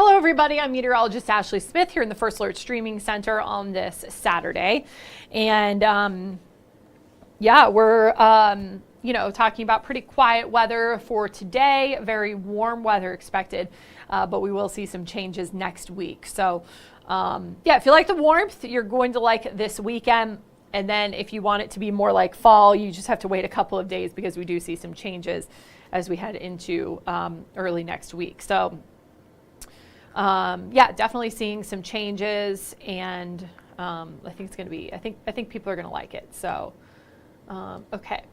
Hello, everybody. I'm meteorologist Ashley Smith here in the First Alert Streaming Center on this Saturday. And we're talking about pretty quiet weather for today, very warm weather expected, but we will see some changes next week. So if you like the warmth, you're going to like this weekend. And then if you want it to be more like fall, you just have to wait a couple of days because we do see some changes as we head into early next week. So definitely seeing some changes, and I think it's going to be, I think people are going to like it. So, okay.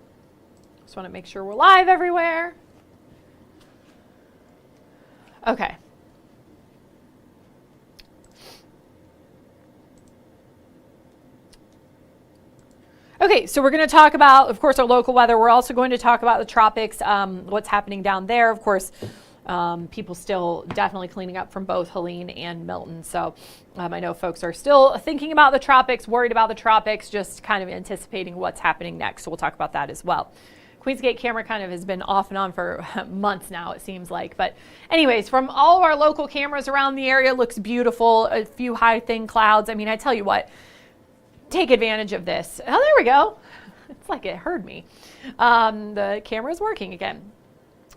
Just want to make sure we're live everywhere. Okay. Okay, so we're going to talk about, of course, our local weather. We're also going to talk about the tropics, what's happening down there. Of course, people still definitely cleaning up from both Helene and Milton. So I know folks are still thinking about the tropics, worried about the tropics, just kind of anticipating what's happening next. So we'll talk about that as well. Queensgate camera kind of has been off and on for months now, it seems like. But anyways, from all of our local cameras around the area, looks beautiful. A few high, thin clouds. I mean, I tell you what, take advantage of this. Oh, there we go. It's like it heard me. The camera's working again.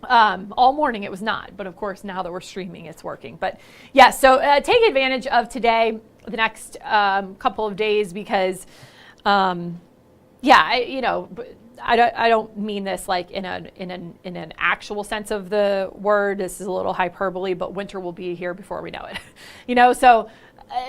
All morning it was not, but of course now that we're streaming it's working. But yeah, so take advantage of today, the next couple of days, because I don't mean this like in an actual sense of the word. This is a little hyperbole, but winter will be here before we know it. So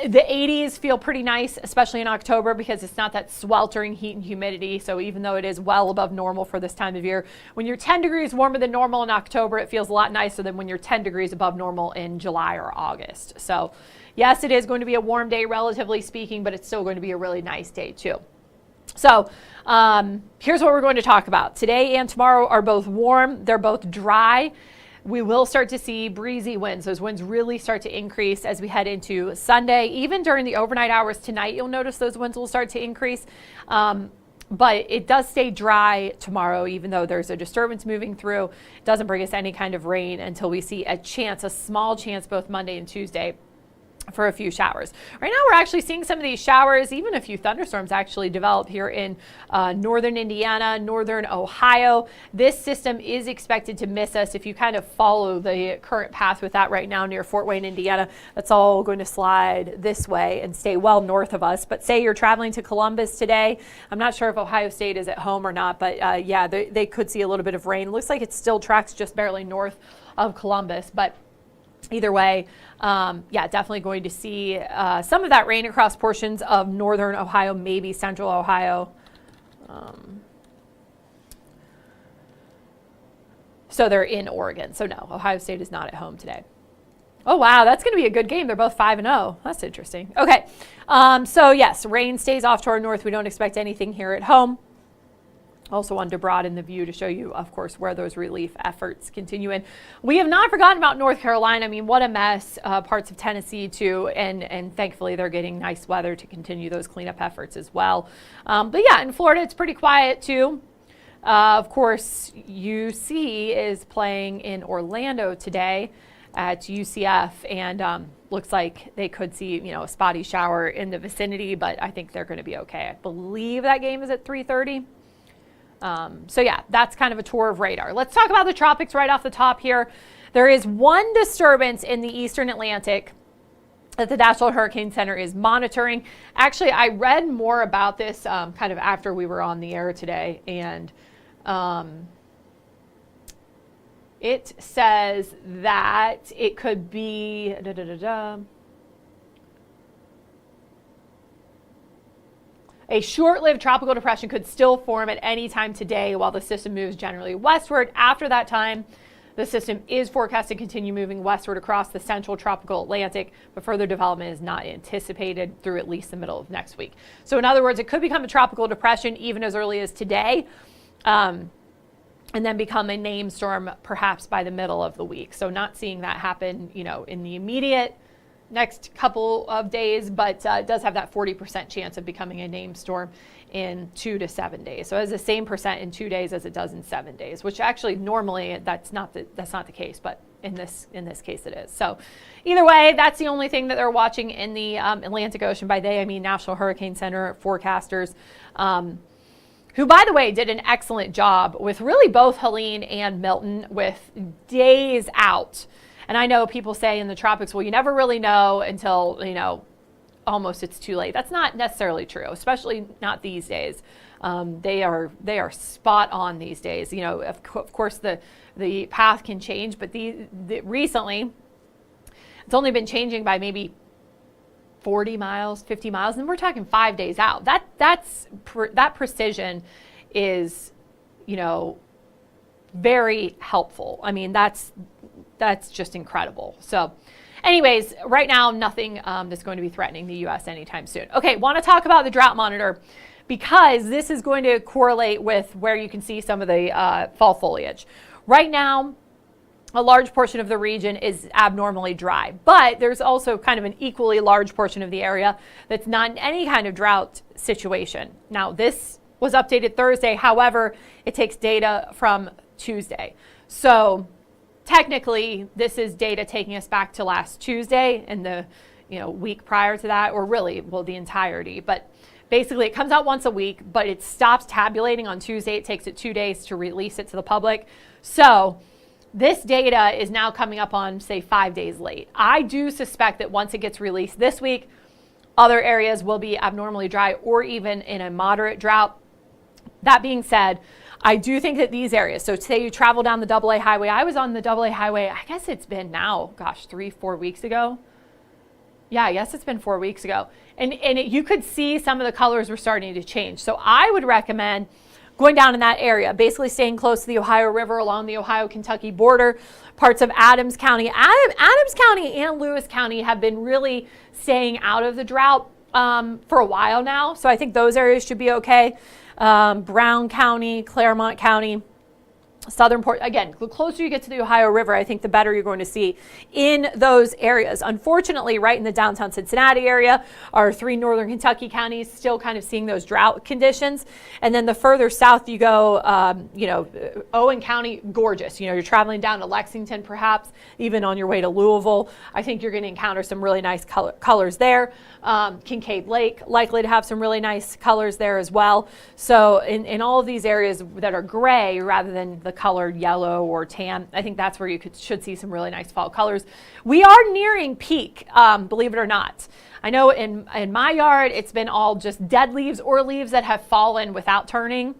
the 80s feel pretty nice, especially in October, because it's not that sweltering heat and humidity. So even though it is well above normal for this time of year, when you're 10 degrees warmer than normal in October, it feels a lot nicer than when you're 10 degrees above normal in July or August. So yes, it is going to be a warm day, relatively speaking, but it's still going to be a really nice day too. So here's what we're going to talk about. Today and tomorrow are both warm. They're both dry. We will start to see breezy winds. Those winds really start to increase as we head into Sunday. Even during the overnight hours tonight, you'll notice those winds will start to increase. But it does stay dry tomorrow, even though there's a disturbance moving through. It doesn't bring us any kind of rain until we see a small chance, both Monday and Tuesday, for a few showers. Right now we're actually seeing some of these showers, even a few thunderstorms actually develop here in northern Indiana, northern Ohio. This system is expected to miss us. If you kind of follow the current path with that right now near Fort Wayne, Indiana, that's all going to slide this way and stay well north of us. But say you're traveling to Columbus today, I'm not sure if Ohio State is at home or not, but they could see a little bit of rain. Looks like it still tracks just barely north of Columbus, but either way, definitely going to see some of that rain across portions of northern Ohio, maybe central Ohio. So they're in Oregon. So no, Ohio State is not at home today. Oh, wow, that's going to be a good game. They're both 5-0. That's interesting. Okay, so yes, rain stays off to our north. We don't expect anything here at home. Also wanted to broaden the view to show you, of course, where those relief efforts continue in. We have not forgotten about North Carolina. I mean, what a mess. Parts of Tennessee, too. And thankfully, they're getting nice weather to continue those cleanup efforts as well. But yeah, in Florida, it's pretty quiet, too. Of course, UC is playing in Orlando today at UCF. And looks like they could see, a spotty shower in the vicinity. But I think they're going to be okay. I believe that game is at 3:30. That's kind of a tour of radar. Let's talk about the tropics right off the top here. There is one disturbance in the eastern Atlantic that the National Hurricane Center is monitoring. Actually, I read more about this kind of after we were on the air today, and it says that it could be a short-lived tropical depression could still form at any time today while the system moves generally westward. After that time, the system is forecast to continue moving westward across the central tropical Atlantic, but further development is not anticipated through at least the middle of next week. So in other words, it could become a tropical depression even as early as today, and then become a named storm perhaps by the middle of the week. So not seeing that happen, in the immediate next couple of days, but it does have that 40% chance of becoming a named storm in 2 to 7 days. So it has the same percent in 2 days as it does in 7 days, which actually normally that's not the case, but in this case it is. So either way, that's the only thing that they're watching in the Atlantic Ocean. By they, I mean National Hurricane Center forecasters, who, by the way, did an excellent job with really both Helene and Milton with days out. And I know people say in the tropics, well, you never really know until, almost it's too late. That's not necessarily true, especially not these days. They are spot on these days. Of course, the path can change, but recently, it's only been changing by maybe 40 miles, 50 miles, and we're talking 5 days out. That precision is, very helpful. I mean, that's just incredible. So anyways, right now, nothing that's going to be threatening the U.S. anytime soon. Okay, want to talk about the drought monitor because this is going to correlate with where you can see some of the fall foliage. Right now, a large portion of the region is abnormally dry, but there's also kind of an equally large portion of the area that's not in any kind of drought situation. Now, this was updated Thursday. However, it takes data from Tuesday. So technically, this is data taking us back to last Tuesday and the week prior to that, or really, well, the entirety. But basically, it comes out once a week, but it stops tabulating on Tuesday. It takes it 2 days to release it to the public. So this data is now coming up on, say, 5 days late. I do suspect that once it gets released this week, other areas will be abnormally dry or even in a moderate drought. That being said, I do think that these areas, so say you travel down the AA highway. I was on the AA highway, I guess it's been now, 3-4 weeks ago. Yeah, I guess it's been 4 weeks ago. And you could see some of the colors were starting to change. So I would recommend going down in that area, basically staying close to the Ohio River along the Ohio-Kentucky border, parts of Adams County. Adams County and Lewis County have been really staying out of the drought for a while now. So I think those areas should be okay. Brown County, Claremont County, southern port. Again, the closer you get to the Ohio River, I think the better you're going to see in those areas. Unfortunately, right in the downtown Cincinnati area, our 3 northern Kentucky counties still kind of seeing those drought conditions. And then the further south you go, Owen County, gorgeous. You're traveling down to Lexington, perhaps even on your way to Louisville. I think you're going to encounter some really nice colors there. Kincaid Lake, likely to have some really nice colors there as well. So in all of these areas that are gray rather than the colored yellow or tan, I think that's where you should see some really nice fall colors. We are nearing peak, believe it or not. I know in my yard, it's been all just dead leaves or leaves that have fallen without turning.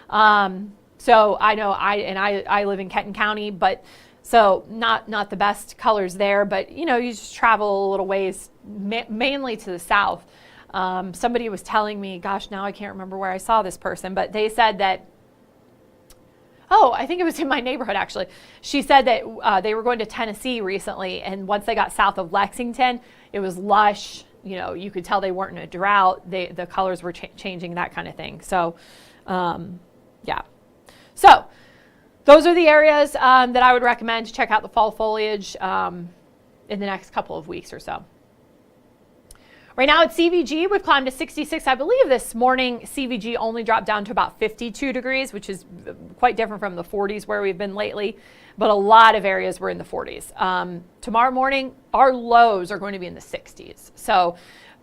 So I know I live in Kenton County, but so not the best colors there, but you just travel a little ways, mainly to the south. Somebody was telling me, gosh, now I can't remember where I saw this person, but they said that, I think it was in my neighborhood actually. She said that they were going to Tennessee recently, and once they got south of Lexington, it was lush. You could tell they weren't in a drought. The colors were changing, that kind of thing. So, yeah. So those are the areas that I would recommend to check out the fall foliage in the next couple of weeks or so. Right now at CVG, we've climbed to 66. I believe this morning CVG only dropped down to about 52 degrees, which is quite different from the 40s where we've been lately. But a lot of areas were in the 40s. Tomorrow morning, our lows are going to be in the 60s. So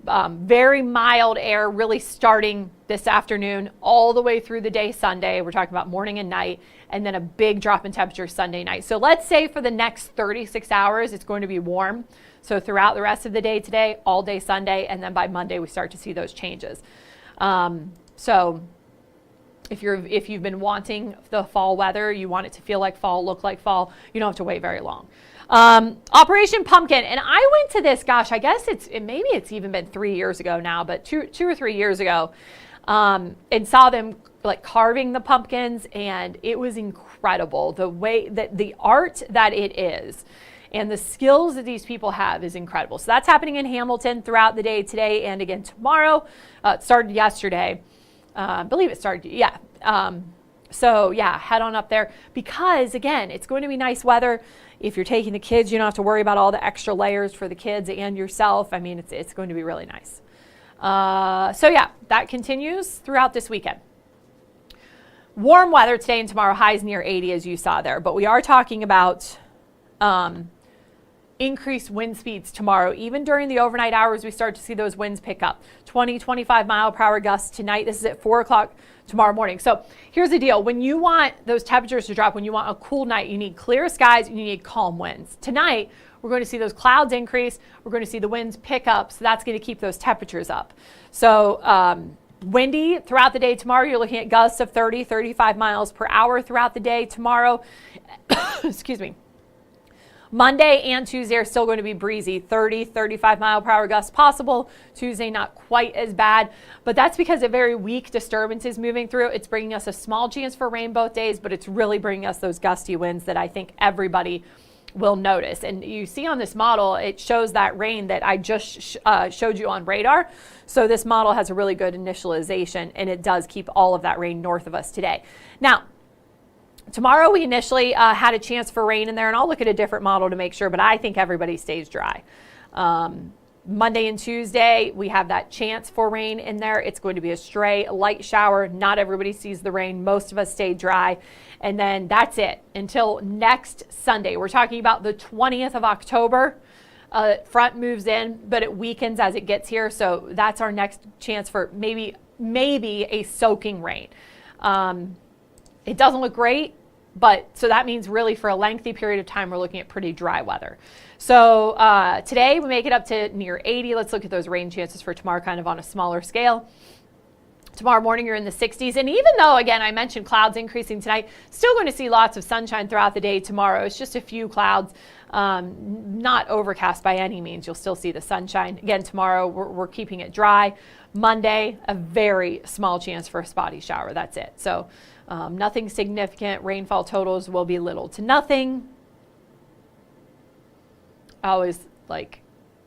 very mild air really starting this afternoon all the way through the day Sunday. We're talking about morning and night, and then a big drop in temperature Sunday night. So let's say for the next 36 hours, it's going to be warm. So throughout the rest of the day today, all day Sunday, and then by Monday, we start to see those changes. So if you've been wanting the fall weather, you want it to feel like fall, look like fall, you don't have to wait very long. Operation Pumpkin, and I went to this, gosh, I guess maybe it's even been 3 years ago now, but two or 3 years ago, and saw them like carving the pumpkins, and it was incredible. The way that the art that it is and the skills that these people have is incredible. So that's happening in Hamilton throughout the day today and again tomorrow. It started yesterday. I believe it started, yeah. So yeah, head on up there because again, it's going to be nice weather. If you're taking the kids, you don't have to worry about all the extra layers for the kids and yourself. I mean, it's going to be really nice. So yeah, that continues throughout this weekend. Warm weather today and tomorrow, highs near 80 as you saw there, but we are talking about increased wind speeds tomorrow. Even during the overnight hours, we start to see those winds pick up. 20, 25 mile per hour gusts tonight. This is at 4 o'clock tomorrow morning. So here's the deal. When you want those temperatures to drop, when you want a cool night, you need clear skies and you need calm winds. Tonight, we're going to see those clouds increase. We're going to see the winds pick up. So that's going to keep those temperatures up. So windy throughout the day tomorrow. You're looking at gusts of 30, 35 miles per hour throughout the day tomorrow. Excuse me. Monday and Tuesday are still going to be breezy, 30, 35 mile per hour gusts possible. Tuesday, not quite as bad, but that's because a very weak disturbance is moving through. It's bringing us a small chance for rain both days, but it's really bringing us those gusty winds that I think everybody will notice. And you see on this model, it shows that rain that I just showed you on radar. So this model has a really good initialization and it does keep all of that rain north of us today. Now, tomorrow we initially had a chance for rain in there, and I'll look at a different model to make sure, but I think everybody stays dry. Monday and Tuesday, we have that chance for rain in there. It's going to be a stray light shower. Not everybody sees the rain. Most of us stay dry. And then that's it until next Sunday. We're talking about the 20th of October. Front moves in, but it weakens as it gets here. So that's our next chance for maybe a soaking rain. It doesn't look great, but so that means really for a lengthy period of time, we're looking at pretty dry weather. So today we make it up to near 80. Let's look at those rain chances for tomorrow kind of on a smaller scale. Tomorrow morning, you're in the 60s. And even though, again, I mentioned clouds increasing tonight, still going to see lots of sunshine throughout the day tomorrow. It's just a few clouds, not overcast by any means. You'll still see the sunshine. Again, tomorrow, we're keeping it dry. Monday, a very small chance for a spotty shower. That's it. So nothing significant. Rainfall totals will be little to nothing. I always like,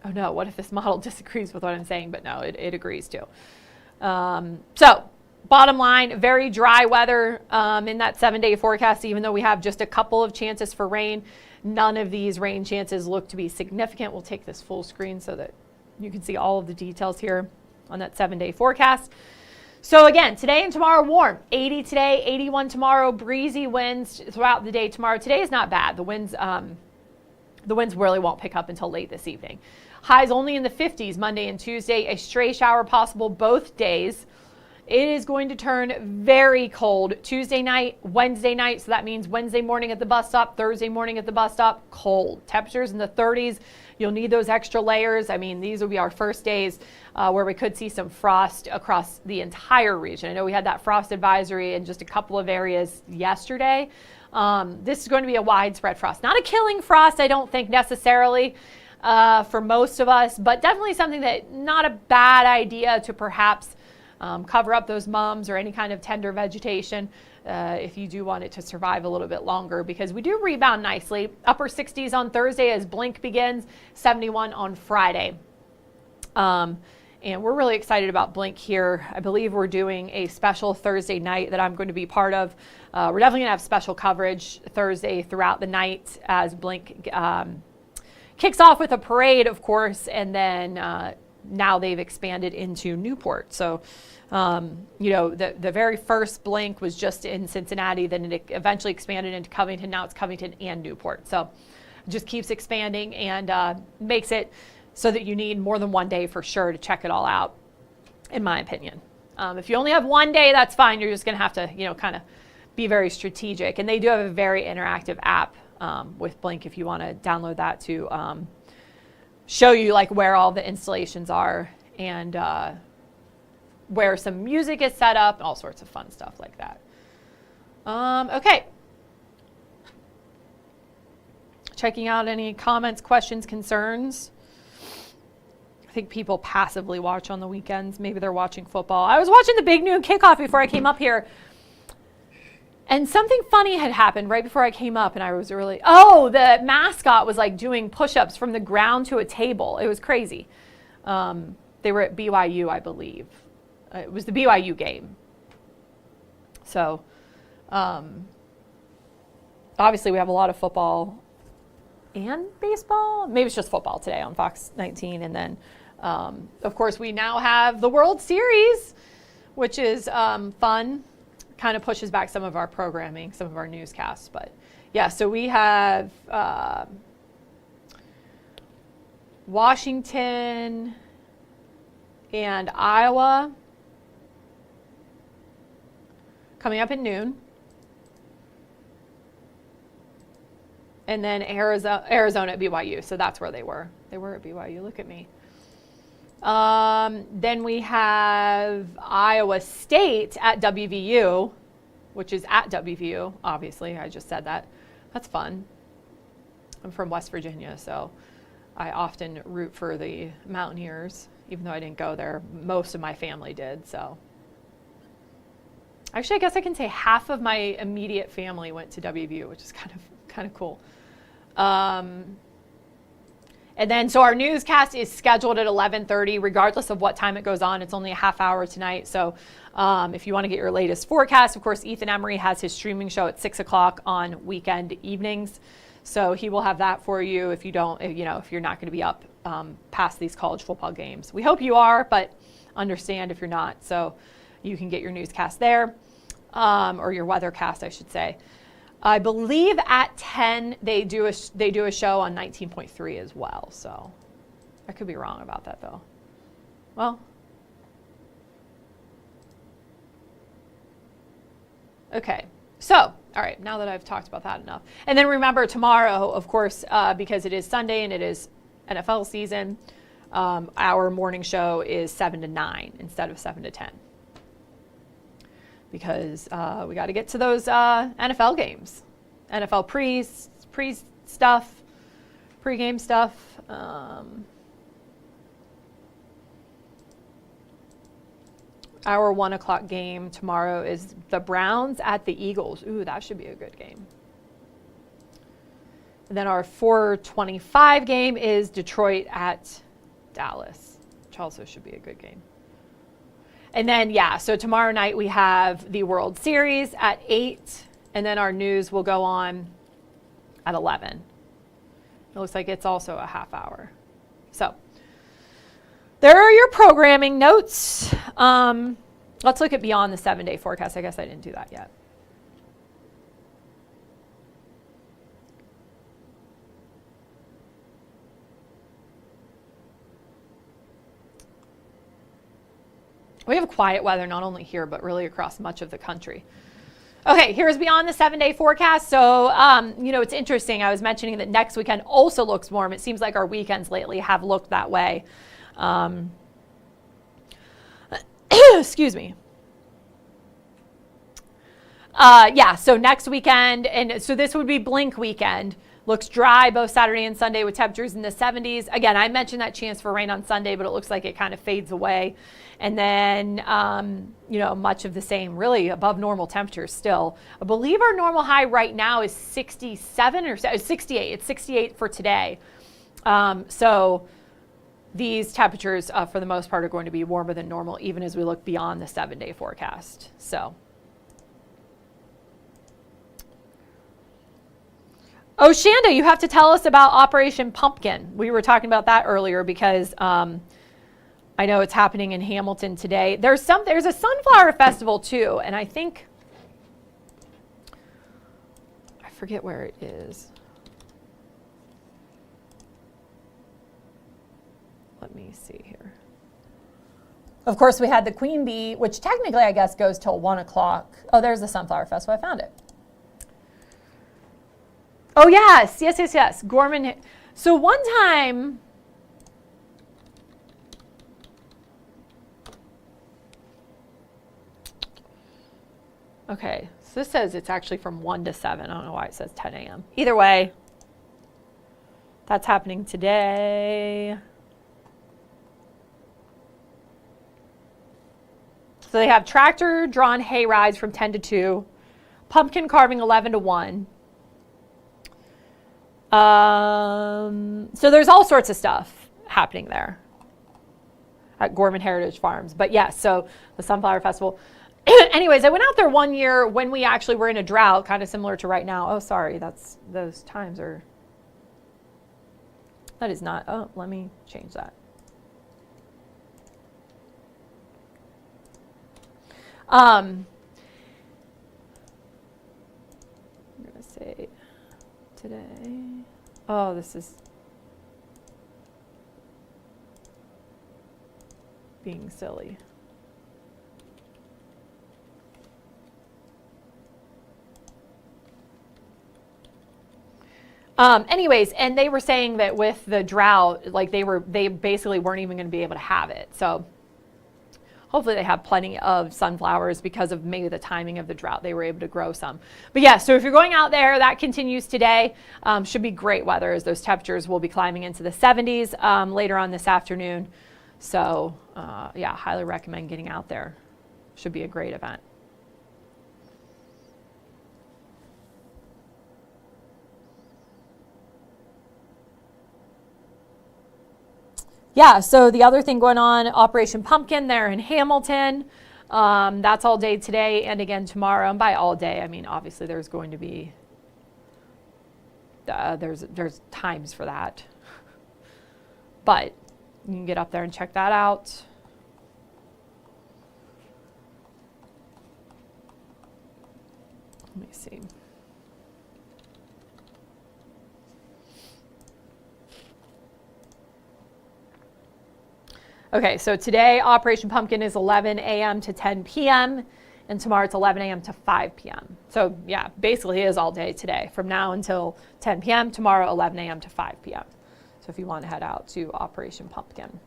oh no, what if this model disagrees with what I'm saying? But no, it agrees too. So bottom line, very dry weather in that 7-day forecast, even though we have just a couple of chances for rain. None of these rain chances look to be significant. We'll take this full screen so that you can see all of the details here on that 7-day forecast. So again, today and tomorrow warm, 80 today, 81 tomorrow, breezy winds throughout the day tomorrow. Today is not bad. The winds really won't pick up until late this evening. Highs only in the 50s Monday and Tuesday, a stray shower possible both days. It is going to turn very cold Tuesday night, Wednesday night. So that means Wednesday morning at the bus stop, Thursday morning at the bus stop, cold. Temperatures in the 30s. You'll need those extra layers. I mean, these will be our first days where we could see some frost across the entire region. I know we had that frost advisory in just a couple of areas yesterday. This is going to be a widespread frost. Not a killing frost, I don't think necessarily for most of us, but definitely something that not a bad idea to perhaps cover up those mums or any kind of tender vegetation if you do want it to survive a little bit longer, because we do rebound nicely. Upper 60s on Thursday as Blink begins, 71 on Friday. And we're really excited about Blink here. I believe we're doing a special Thursday night that I'm going to be part of. We're definitely going to have special coverage Thursday throughout the night as Blink kicks off with a parade, of course, and then now they've expanded into Newport. So, the very first Blink was just in Cincinnati, then it eventually expanded into Covington. Now it's Covington and Newport. So it just keeps expanding and makes it so that you need more than one day for sure to check it all out, in my opinion. If you only have one day, that's fine. You're just going to have to, kind of be very strategic. And they do have a very interactive app with Blink if you want to download that to show you like where all the installations are and where some music is set up and all sorts of fun stuff like that. Okay. Checking out any comments, questions, concerns. I think people passively watch on the weekends. Maybe they're watching football. I was watching the big noon kickoff before I came up here. And something funny had happened right before I came up, and I was the mascot was like doing push-ups from the ground to a table. It was crazy. They were at BYU, I believe. It was the BYU game. So Obviously, we have a lot of football and baseball. Maybe it's just football today on Fox 19. And then, of course, we now have the World Series, which is fun. Kind of pushes back some of our programming, some of our newscasts. But, yeah, so we have Washington and Iowa coming up at noon. And then Arizona at BYU. So that's where they were. They were at BYU. Look at me. Then we have Iowa State at WVU, which is at WVU, obviously. I just said that. That's fun. I'm from West Virginia, so I often root for the Mountaineers, even though I didn't go there. Most of my family did, so. Actually, I guess I can say half of my immediate family went to WVU, which is kind of cool. And then, so our newscast is scheduled at 11:30, regardless of what time it goes on. It's only a half hour tonight. So if you want to get your latest forecast, of course, Ethan Emery has his streaming show at 6 o'clock on weekend evenings. So he will have that for you if you don't, if you're not going to be up past these college football games. We hope you are, but understand if you're not. So you can get your newscast there, or your weathercast, I should say. I believe at 10 they do a show on 19.3 as well. So I could be wrong about that though. Well, okay. So, all right, now that I've talked about that enough. And then remember tomorrow, of course, because it is Sunday and it is NFL season, our morning show is 7 to 9 instead of 7 to 10. Because we got to get to those NFL games, NFL pre stuff, pregame stuff. Our 1 o'clock game tomorrow is the Browns at the Eagles. Ooh, that should be a good game. And then our 4:25 game is Detroit at Dallas, which also should be a good game. And then, yeah, so tomorrow night we have the World Series at 8, and then our news will go on at 11. It looks like it's also a half hour. So there are your programming notes. Let's look at beyond the 7-day forecast. I guess I didn't do that yet. We have quiet weather not only here, but really across much of the country. Okay, here's beyond the 7-day forecast. So, it's interesting. I was mentioning that next weekend also looks warm. It seems like our weekends lately have looked that way. Excuse me. So next weekend, and so this would be blink weekend. Looks dry both Saturday and Sunday with temperatures in the 70s. Again, I mentioned that chance for rain on Sunday, but it looks like it kind of fades away. And then, much of the same, really above normal temperatures still. I believe our normal high right now is 67 or 68. It's 68 for today. So these temperatures, for the most part, are going to be warmer than normal, even as we look beyond the 7-day forecast. So. Oh, Shanda, you have to tell us about Operation Pumpkin. We were talking about that earlier because I know it's happening in Hamilton today. There's a sunflower festival too, and I think I forget where it is. Let me see here. Of course, we had the Queen Bee, which technically I guess goes till 1 o'clock. Oh, there's the sunflower festival. I found it. Oh, yes. Gorman. So one time, okay, so this says it's actually from 1 to 7. I don't know why it says 10 a.m. Either way, that's happening today. So they have tractor-drawn hay rides from 10 to 2, pumpkin carving 11 to 1. So there's all sorts of stuff happening there at Gorman Heritage Farms. But yes, so the Sunflower Festival. anyways, I went out there one year when we actually were in a drought, kind of similar to right now. Oh, sorry, those times are, that is not, oh, let me change that. I'm going to say today, oh, this is being silly. Anyways, and they were saying that with the drought, like they basically weren't even going to be able to have it. So hopefully they have plenty of sunflowers because of maybe the timing of the drought. They were able to grow some. But yeah, so if you're going out there, that continues today. Should be great weather as those temperatures will be climbing into the 70s later on this afternoon. So yeah, highly recommend getting out there. Should be a great event. Yeah, so the other thing going on, Operation Pumpkin there in Hamilton. That's all day today and again tomorrow. And by all day, I mean, obviously there's going to be, there's times for that. But you can get up there and check that out. Let me see. Okay, so today Operation Pumpkin is 11 a.m. to 10 p.m. and tomorrow it's 11 a.m. to 5 p.m. So yeah, basically it is all day today from now until 10 p.m. Tomorrow 11 a.m. to 5 p.m. So if you want to head out to Operation Pumpkin.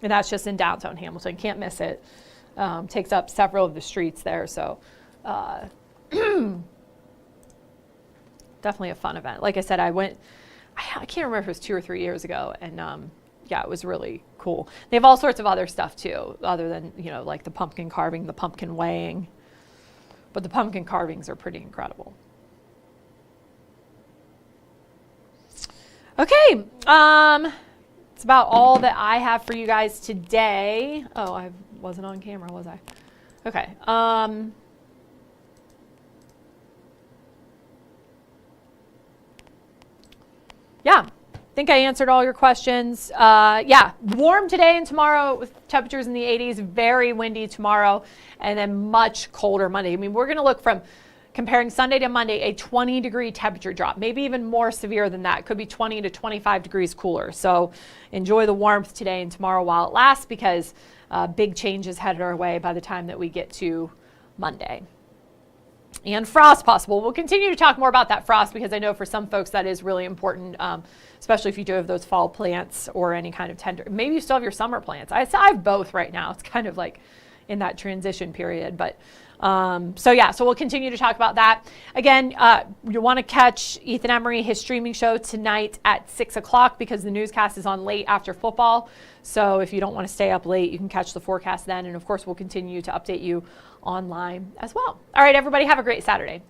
And that's just in downtown Hamilton, can't miss it. Takes up several of the streets there, so definitely a fun event. Like I said, I went, I can't remember if it was 2 or 3 years ago, and yeah, it was really cool. They have all sorts of other stuff too, other than, you know, like the pumpkin carving, the pumpkin weighing. But the pumpkin carvings are pretty incredible. Okay, it's about all that I have for you guys today. Oh, I wasn't on camera, was I? Okay. Yeah. I think I answered all your questions. Yeah, warm today and tomorrow with temperatures in the 80s, very windy tomorrow, and then much colder Monday. I mean, we're going to look from comparing Sunday to Monday, a 20-degree temperature drop, maybe even more severe than that. It could be 20 to 25 degrees cooler. So enjoy the warmth today and tomorrow while it lasts, because big changes headed our way by the time that we get to Monday. And frost possible. We'll continue to talk more about that frost, because I know for some folks that is really important, especially if you do have those fall plants or any kind of tender. Maybe you still have your summer plants. I have both right now. It's kind of like in that transition period. But so yeah, so we'll continue to talk about that. Again, you want to catch Ethan Emery, his streaming show tonight at 6 o'clock, because the newscast is on late after football. So if you don't want to stay up late, you can catch the forecast then. And of course, we'll continue to update you online as well. All right, everybody, have a great Saturday.